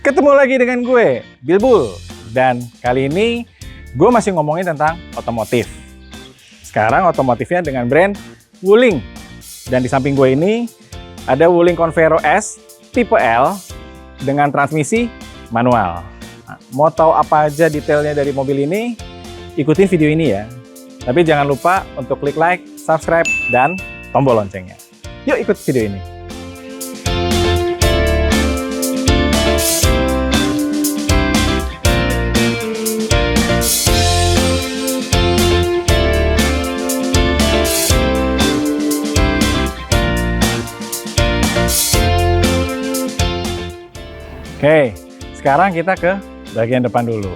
Ketemu lagi dengan gue, Bilbul. Dan kali ini gue masih ngomongin tentang otomotif. Sekarang otomotifnya dengan brand Wuling. Dan di samping gue ini ada Wuling Convero S tipe L dengan transmisi manual. Nah, mau tahu apa aja detailnya dari mobil ini? Ikutin video ini ya. Tapi jangan lupa untuk klik like, subscribe, dan tombol loncengnya. Yuk ikut video ini. Oke, sekarang kita ke bagian depan dulu.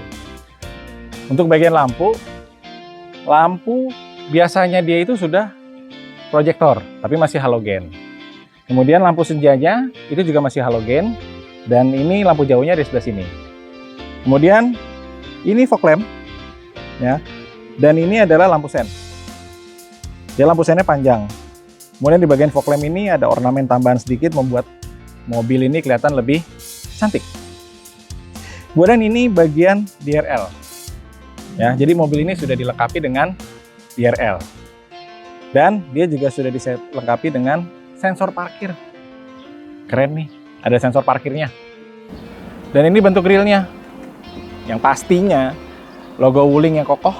Untuk bagian lampu biasanya dia itu sudah proyektor, tapi masih halogen. Kemudian lampu senjanya itu juga masih halogen, dan ini lampu jauhnya di sebelah sini. Kemudian ini fog lamp, ya, dan ini adalah lampu sen. Dia lampu sennya panjang. Kemudian di bagian fog lamp ini ada ornamen tambahan sedikit membuat mobil ini kelihatan lebih cantik. Kemudian ini bagian DRL. Ya, jadi mobil ini sudah dilengkapi dengan DRL. Dan dia juga sudah dilengkapi dengan sensor parkir. Keren nih, ada sensor parkirnya. Dan ini bentuk grillnya. Yang pastinya logo Wuling yang kokoh,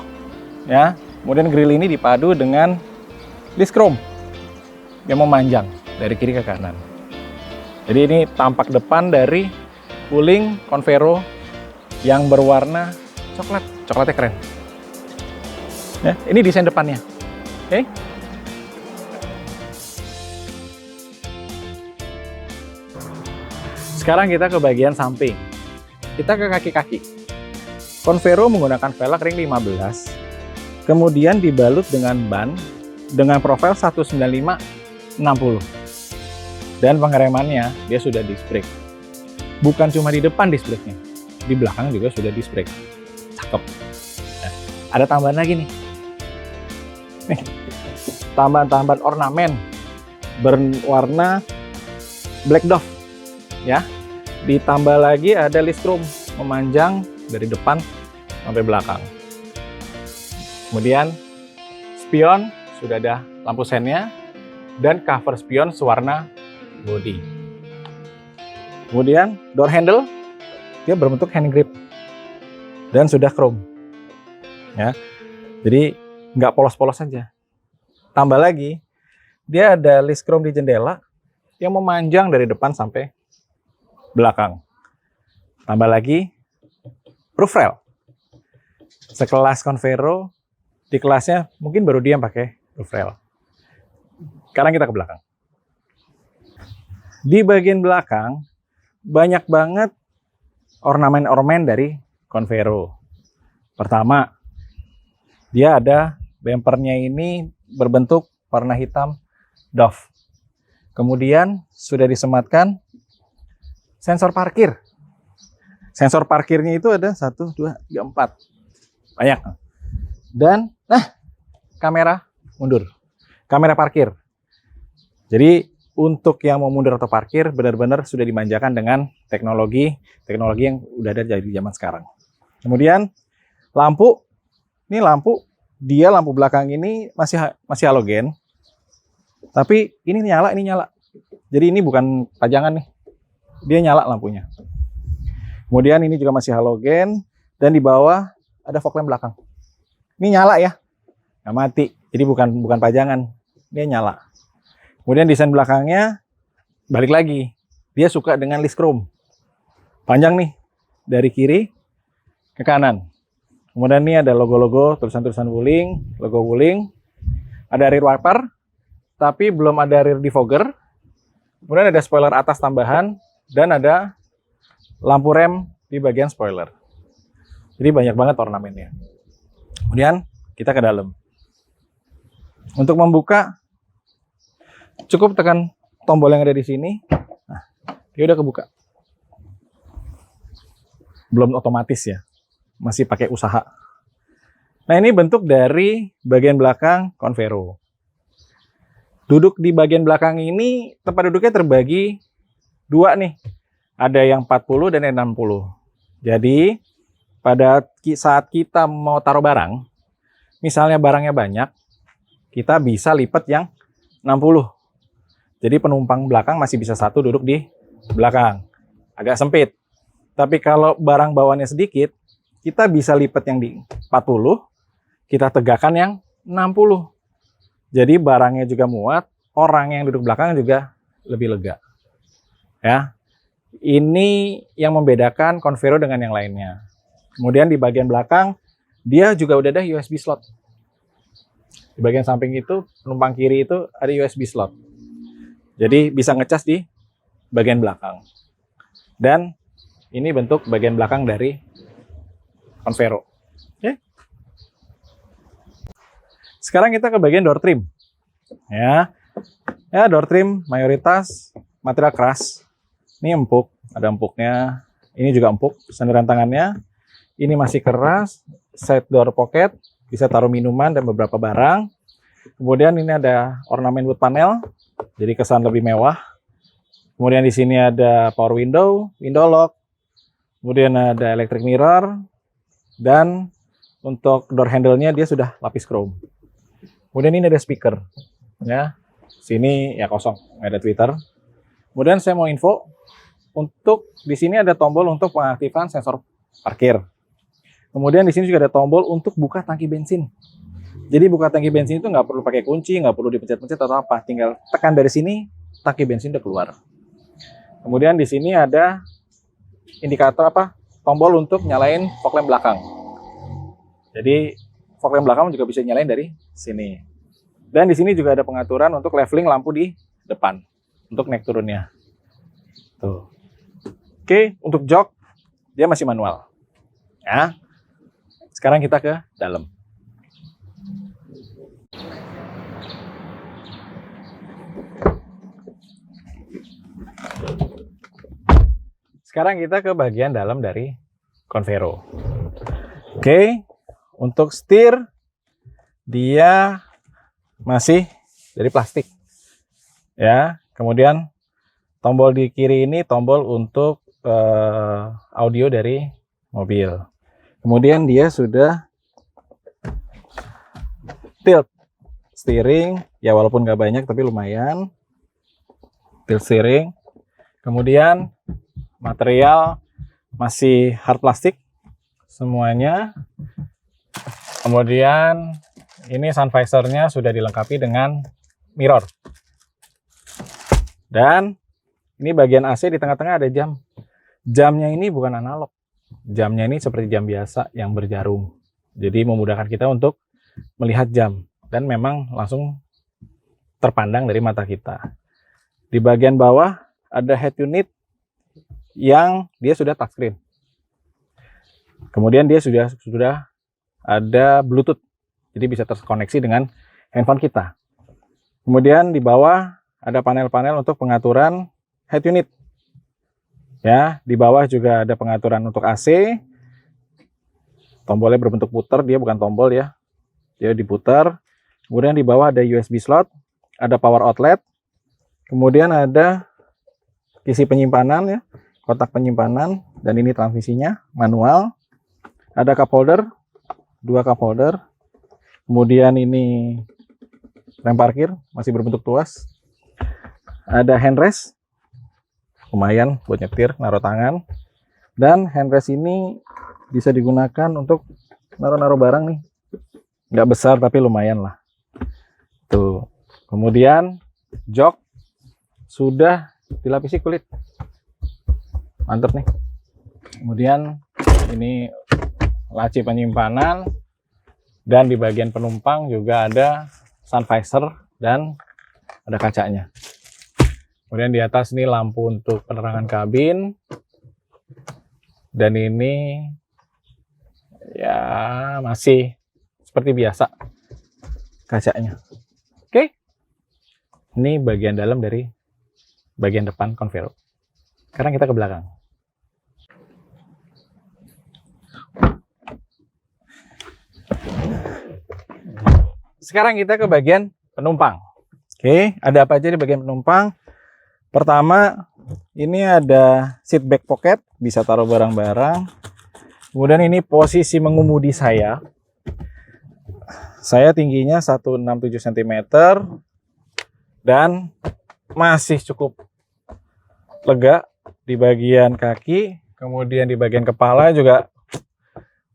ya. Kemudian grill ini dipadu dengan list chrome yang memanjang dari kiri ke kanan. Jadi ini tampak depan dari Wuling Convero yang berwarna coklat. Coklatnya keren. Ya, ini desain depannya. Oke. Sekarang kita ke bagian samping. Kita ke kaki-kaki. Convero menggunakan velg ring 15. Kemudian dibalut dengan ban dengan profil 195/60. Dan pengeremannya dia sudah disc brake. Bukan cuma di depan disc brake-nya, di belakang juga sudah disc brake. Cakep. Nah, ada tambahan lagi nih. Nih, tambahan-tambahan ornamen berwarna black dove, ya. Ditambah lagi ada list chrome memanjang dari depan sampai belakang. Kemudian spion sudah ada lampu sennya dan cover spion sewarna body. Kemudian door handle dia berbentuk hand grip dan sudah chrome, ya. Jadi nggak polos-polos saja. Tambah lagi dia ada list chrome di jendela yang memanjang dari depan sampai belakang. Tambah lagi roof rail. Sekelas Convero, di kelasnya mungkin baru dia yang pakai roof rail. Sekarang kita ke belakang. Di bagian belakang banyak banget ornamen-ornamen dari Convero. Pertama, dia ada bempernya ini berbentuk warna hitam dove. Kemudian sudah disematkan sensor parkir. Sensor parkirnya itu ada 1, 2, 3, 4. Banyak. Dan kamera mundur. Kamera parkir. Jadi untuk yang mau mundur atau parkir benar-benar sudah dimanjakan dengan teknologi yang udah ada di zaman sekarang. Kemudian lampu, ini lampu belakang ini masih halogen, tapi ini nyala. Jadi ini bukan pajangan nih, dia nyala lampunya. Kemudian ini juga masih halogen dan di bawah ada fog lamp belakang. Ini nyala ya, nggak mati. Jadi bukan pajangan, dia nyala. Kemudian desain belakangnya balik lagi. Dia suka dengan list chrome. Panjang nih dari kiri ke kanan. Kemudian ini ada logo-logo, tulisan-tulisan Wuling, logo Wuling. Ada rear wiper, tapi belum ada rear defogger. Kemudian ada spoiler atas tambahan dan ada lampu rem di bagian spoiler. Jadi banyak banget ornamennya. Kemudian kita ke dalam. Untuk membuka cukup tekan tombol yang ada di sini. Nah, dia udah kebuka. Belum otomatis ya, masih pakai usaha. Nah, ini bentuk dari bagian belakang Convero. Duduk di bagian belakang ini, tempat duduknya terbagi dua nih. Ada yang 40 dan yang 60. Jadi pada saat kita mau taruh barang, misalnya barangnya banyak, kita bisa lipat yang 60. Jadi penumpang belakang masih bisa satu duduk di belakang. Agak sempit. Tapi kalau barang bawaannya sedikit, kita bisa lipat yang di 40, kita tegakkan yang 60. Jadi barangnya juga muat, orang yang duduk belakang juga lebih lega. Ya. Ini yang membedakan Convero dengan yang lainnya. Kemudian di bagian belakang, dia juga udah ada USB slot. Di bagian samping itu, penumpang kiri itu ada USB slot. Jadi bisa ngecas di bagian belakang. Dan ini bentuk bagian belakang dari Convero. Oke. Sekarang kita ke bagian door trim. Ya, door trim mayoritas material keras. Ini empuk, ada empuknya. Ini juga empuk, sandaran tangannya. Ini masih keras, side door pocket, bisa taruh minuman dan beberapa barang. Kemudian ini ada ornamen wood panel, jadi kesan lebih mewah. Kemudian di sini ada power window, window lock. Kemudian ada electric mirror. Dan untuk door handle-nya dia sudah lapis chrome. Kemudian ini ada speaker. Ya, sini ya kosong, nggak ada tweeter. Kemudian saya mau info, untuk di sini ada tombol untuk pengaktifan sensor parkir. Kemudian di sini juga ada tombol untuk buka tangki bensin. Jadi buka tangki bensin itu nggak perlu pakai kunci, nggag perlu dipencet-pencet atau apa. Tinggal tekan dari sini, tangki bensin udah keluar. Kemudian di sini ada indikator tombol untuk nyalain fog lamp belakang. Jadi fog lamp belakang juga bisa nyalain dari sini. Dan di sini juga ada pengaturan untuk leveling lampu di depan untuk naik turunnya. Tuh. Oke, untuk jok dia masih manual. Ya. Sekarang kita ke dalam. Sekarang kita ke bagian dalam dari Convero. Oke, untuk setir dia masih dari plastik. Ya, kemudian tombol di kiri ini tombol untuk audio dari mobil. Kemudian dia sudah tilt steering, ya walaupun nggak banyak tapi lumayan. Tilt steering. Kemudian material masih hard plastik semuanya. Kemudian ini sun visor-nya sudah dilengkapi dengan mirror. Dan ini bagian AC di tengah-tengah ada jam. Jamnya ini bukan analog. Jamnya ini seperti jam biasa yang berjarum. Jadi memudahkan kita untuk melihat jam. Dan memang langsung terpandang dari mata kita. Di bagian bawah ada head unit yang dia sudah touchscreen. Kemudian dia sudah ada Bluetooth. Jadi bisa terkoneksi dengan handphone kita. Kemudian di bawah ada panel-panel untuk pengaturan head unit. Ya, di bawah juga ada pengaturan untuk AC. Tombolnya berbentuk putar, dia bukan tombol ya. Dia diputar. Kemudian di bawah ada USB slot, ada power outlet. Kemudian ada isi penyimpanan ya, kotak penyimpanan, dan ini transmisinya manual. Ada cup holder, 2 cup holder. Kemudian ini rem parkir masih berbentuk tuas. Ada handrest. Lumayan buat nyetir, naruh tangan. Dan handrest ini bisa digunakan untuk naruh-naruh barang nih. Nggak besar tapi lumayan lah. Tuh. Kemudian jok sudah dilapisi kulit. Mantap nih. Kemudian ini laci penyimpanan. Dan di bagian penumpang juga ada sun visor dan ada kacanya. Kemudian di atas ini lampu untuk penerangan kabin. Dan ini ya masih seperti biasa kacanya. Oke. Ini bagian dalam dari bagian depan Convero. Sekarang kita ke belakang. Sekarang kita ke bagian penumpang. Oke, ada apa aja di bagian penumpang? Pertama, ini ada seat back pocket, bisa taruh barang-barang. Kemudian ini posisi mengemudi saya. Saya tingginya 167 cm dan masih cukup lega di bagian kaki, kemudian di bagian kepala juga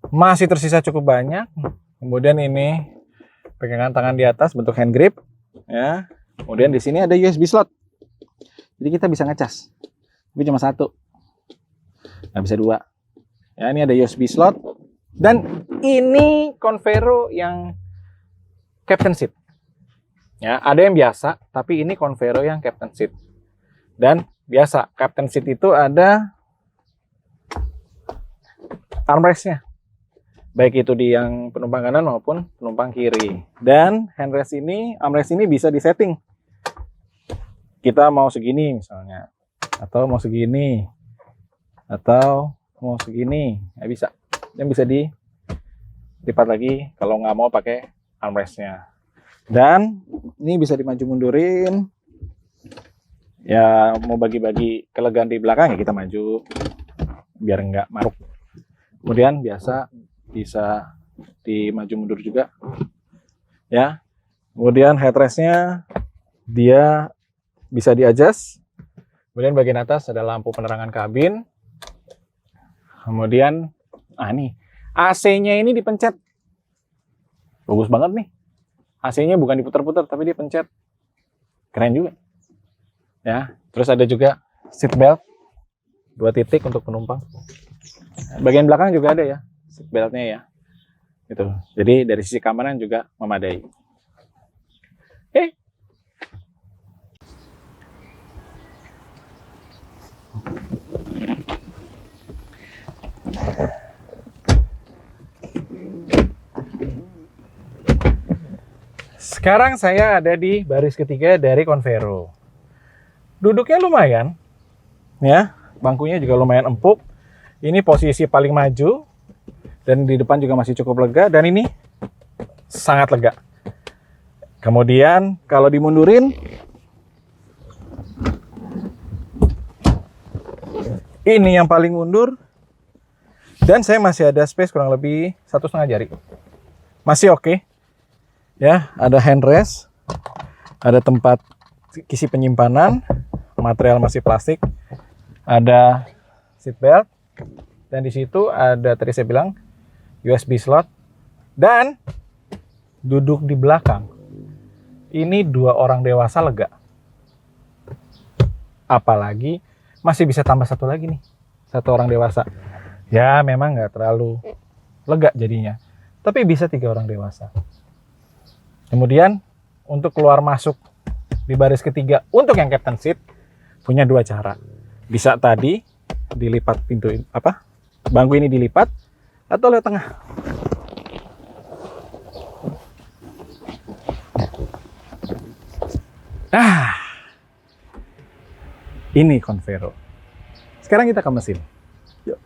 masih tersisa cukup banyak. Kemudian ini pegangan tangan di atas bentuk hand grip, ya. Kemudian di sini ada USB slot, jadi kita bisa ngecas. Tapi cuma satu, nggak bisa dua. Ya, ini ada USB slot dan ini Convero yang Captain Seat. Ya, ada yang biasa, tapi ini Convero yang Captain Seat. Dan biasa Captain Seat itu ada armrestnya, baik itu di yang penumpang kanan maupun penumpang kiri. Dan handrest ini, armrest ini bisa disetting. Kita mau segini misalnya, atau mau segini, atau mau segini, nggak bisa. Yang bisa dilipat lagi kalau nggak mau pakai armrestnya. Dan ini bisa dimaju mundurin. Ya mau bagi-bagi kelegaan di belakang ya kita maju biar nggak maruk. Kemudian biasa bisa dimaju mundur juga. Ya. Kemudian headrestnya dia bisa di-adjust. Kemudian bagian atas ada lampu penerangan kabin. Kemudian, nih, AC-nya ini dipencet. Bagus banget nih. AC-nya bukan diputar-putar, tapi dia pencet. Keren juga. Ya, terus ada juga seat belt, 2 titik untuk penumpang. Bagian belakang juga ada ya, seat beltnya ya. Gitu. Jadi dari sisi keamanan juga memadai. Oke. Sekarang saya ada di baris ketiga dari Convero. Duduknya lumayan, ya, bangkunya juga lumayan empuk. Ini posisi paling maju, dan di depan juga masih cukup lega, dan ini sangat lega. Kemudian kalau dimundurin, ini yang paling mundur, dan saya masih ada space kurang lebih 1,5 jari. Masih oke. Ya, ada handrest, ada tempat kisi penyimpanan, material masih plastik, ada seat belt, dan di situ ada tadi saya bilang USB slot, dan duduk di belakang ini 2 orang dewasa lega. Apalagi masih bisa tambah 1 lagi nih, 1 orang dewasa. Ya memang nggak terlalu lega jadinya, tapi bisa 3 orang dewasa. Kemudian untuk keluar masuk di baris ketiga untuk yang Captain Seat punya 2 cara. Bisa tadi dilipat pintu bangku ini dilipat, atau lewat tengah. Ini Convero. Sekarang kita ke mesin. Yuk.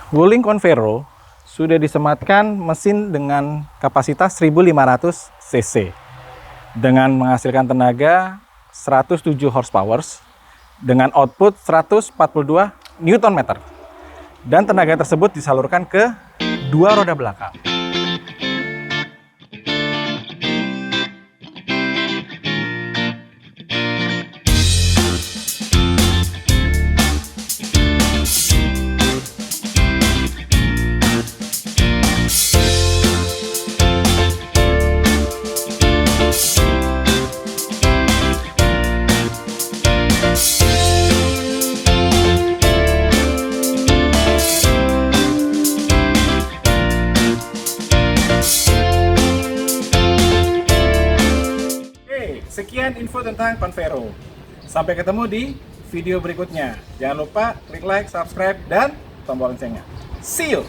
Wuling Convero sudah disematkan mesin dengan kapasitas 1500 cc dengan menghasilkan tenaga 107 horsepower dengan output 142 Nm, dan tenaga tersebut disalurkan ke 2 roda belakang. Sekian info tentang Convero. Sampai ketemu di video berikutnya. Jangan lupa klik like, subscribe, dan tombol loncengnya. See you!